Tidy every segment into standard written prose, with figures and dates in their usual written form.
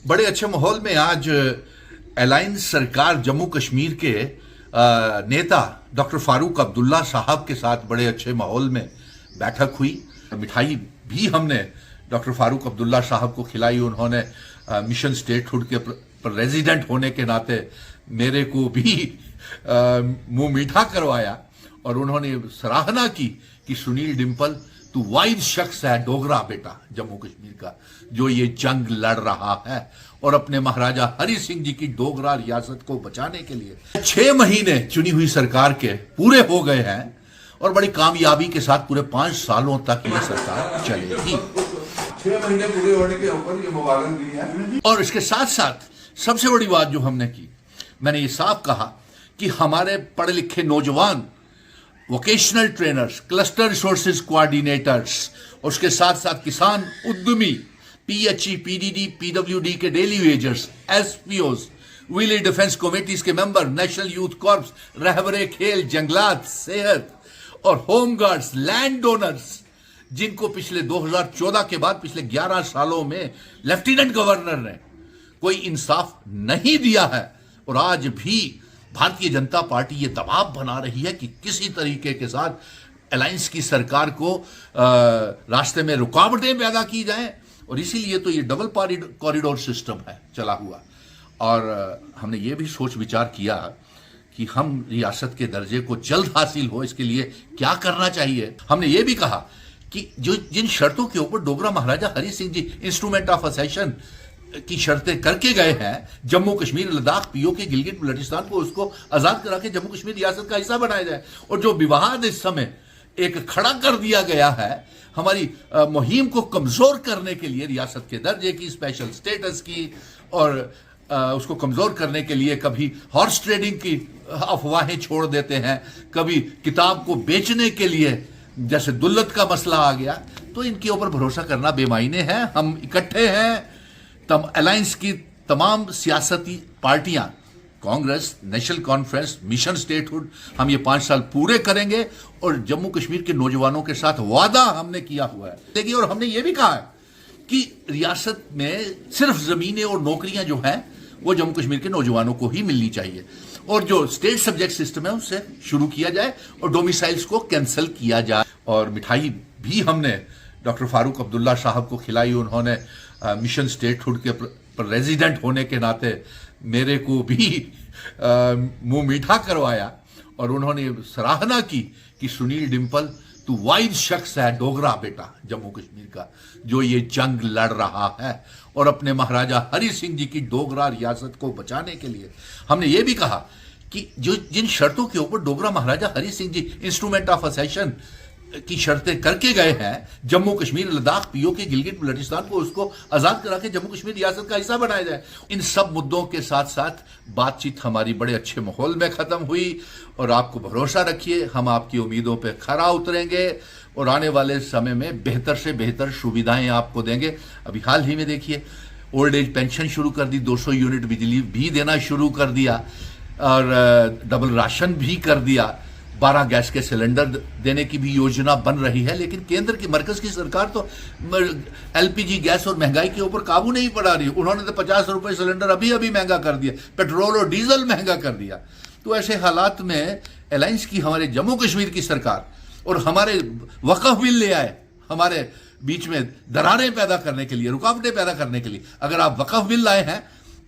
बड़े अच्छे माहौल में आज अलायंस सरकार जम्मू कश्मीर के नेता डॉक्टर फारूक अब्दुल्ला साहब के साथ बड़े अच्छे माहौल में बैठक हुई। मिठाई भी हमने डॉक्टर फारूक अब्दुल्ला साहब को खिलाई। उन्होंने मिशन स्टेटहुड के रेजिडेंट होने के नाते मेरे को भी मुंह मीठा करवाया और उन्होंने सराहना की कि सुनील डिंपल तू वाइज शख्स है, डोगरा बेटा जम्मू कश्मीर का, जो ये जंग लड़ रहा है और अपने महाराजा हरि सिंह जी की डोगरा रियासत को बचाने के लिए 6 महीने चुनी हुई सरकार के पूरे हो गए हैं और बड़ी कामयाबी के साथ पूरे 5 सालों तक ये सरकार चलेगी। 6 महीने पूरे होने के ऊपर ये मुबारक दी है। और इसके साथ साथ सबसे बड़ी बात जो हमने की, मैंने ये साफ कहा कि हमारे पढ़े लिखे नौजवान vocational trainers, cluster resources coordinators, उसके साथ साथ किसान उद्यमी, पीएचई, पीडीडी, पीडब्ल्यूडी के daily wagers, SPOs, village defence committees के मेंबर, नेशनल यूथ कॉर्प्स, रहबरे खेल, जंगलात, सेहत और होमगार्ड्स, लैंड डोनर्स, जिनको पिछले 2014 के बाद पिछले 11 सालों में लेफ्टिनेंट गवर्नर ने कोई इंसाफ नहीं दिया है और आज भी भारतीय जनता पार्टी ये दबाव बना रही है कि किसी तरीके के साथ अलायंस की सरकार को रास्ते में रुकावटें पैदा की जाएं और इसीलिए तो ये डबल कॉरिडोर सिस्टम है चला हुआ। और हमने ये भी सोच विचार किया कि हम रियासत के दर्जे को जल्द हासिल हो, इसके लिए क्या करना चाहिए। हमने ये भी कहा कि जो जिन शर्तों के ऊपर डोगरा महाराजा हरि सिंह जी इंस्ट्रूमेंट ऑफ असेशन की शर्तें करके गए हैं, जम्मू कश्मीर, लद्दाख, पीओके, गिलगित बल्टिस्तान को उसको आजाद करा के जम्मू कश्मीर रियासत का हिस्सा बनाया जाए। और जो विवाद इस समय एक खड़ा कर दिया गया है हमारी मुहिम को कमजोर करने के लिए, रियासत के दर्जे की, स्पेशल स्टेटस की और उसको कमजोर करने के लिए कभी हॉर्स ट्रेडिंग की अफवाहें छोड़ देते हैं, कभी किताब को बेचने के लिए जैसे दुल्लत का मसला आ गया, तो इनके ऊपर भरोसा करना बेमायने है। हम इकट्ठे हैं, अलायंस की तमाम सियासती पार्टियां, Congress, national conference, mission statehood, हम ये 5 साल पूरे करेंगे और जम्मू कश्मीर के नौजवानों के साथ वादा हमने किया हुआ है। देखिए, और हमने ये भी कहा है कि रियासत में सिर्फ जमीनें और नौकरियां जो हैं वो जम्मू कश्मीर के नौजवानों को ही मिलनी चाहिए और जो स्टेट सब्जेक्ट सिस्टम है उससे शुरू किया जाए और डोमिसाइल्स को कैंसिल किया जाए। और मिठाई भी हमने डॉक्टर फारूक अब्दुल्ला साहब को खिलाई। उन्होंने मिशन स्टेटहुड के रेजिडेंट होने के नाते मेरे को भी मुंह मीठा करवाया और उन्होंने सराहना की कि सुनील डिंपल तू वाइज शख्स है, डोगरा बेटा जम्मू कश्मीर का, जो ये जंग लड़ रहा है और अपने महाराजा हरि सिंह जी की डोगरा रियासत को बचाने के लिए। हमने ये भी कहा कि जो जिन शर्तों के ऊपर डोगरा महाराजा हरि सिंह जी इंस्ट्रूमेंट ऑफ असेशन की शर्तें करके गए हैं, जम्मू कश्मीर, लद्दाख, पीओके, गिलगित बल्टिस्तान को उसको आजाद करा के जम्मू कश्मीर रियासत का हिस्सा बनाया जाए। इन सब मुद्दों के साथ साथ बातचीत हमारी बड़े अच्छे माहौल में खत्म हुई और आपको भरोसा रखिए, हम आपकी उम्मीदों पे खरा उतरेंगे और आने वाले समय में बेहतर से बेहतर सुविधाएं आपको देंगे। अभी हाल ही में देखिए, ओल्ड एज पेंशन शुरू कर दी, 200 यूनिट बिजली भी देना शुरू कर दिया और डबल राशन भी कर दिया, 12 गैस के सिलेंडर देने की भी योजना बन रही है। लेकिन केंद्र की, मरकज की सरकार तो एलपीजी गैस और महंगाई के ऊपर काबू नहीं पड़ा रही। उन्होंने तो 50 रुपए सिलेंडर अभी महंगा कर दिया, पेट्रोल और डीजल महंगा कर दिया। तो ऐसे हालात में अलायंस की, हमारे जम्मू कश्मीर की सरकार और हमारे वक्फ बिल ले आए, हमारे बीच में दरारें पैदा करने के लिए, रुकावटें पैदा करने के लिए। अगर आप वक्फ बिल लाए हैं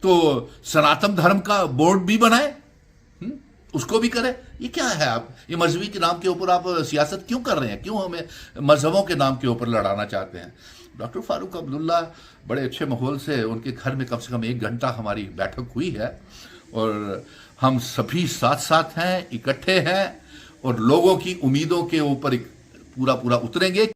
तो सनातन धर्म का बोर्ड भी बनाए, उसको भी करें। ये क्या है, आप ये मजहबी के नाम के ऊपर आप सियासत क्यों कर रहे हैं? क्यों हमें मजहबों के नाम के ऊपर लड़ाना चाहते हैं? डॉक्टर फारूक अब्दुल्ला बड़े अच्छे माहौल से, उनके घर में कम से कम 1 घंटा हमारी बैठक हुई है और हम सभी साथ साथ हैं, इकट्ठे हैं और लोगों की उम्मीदों के ऊपर पूरा उतरेंगे।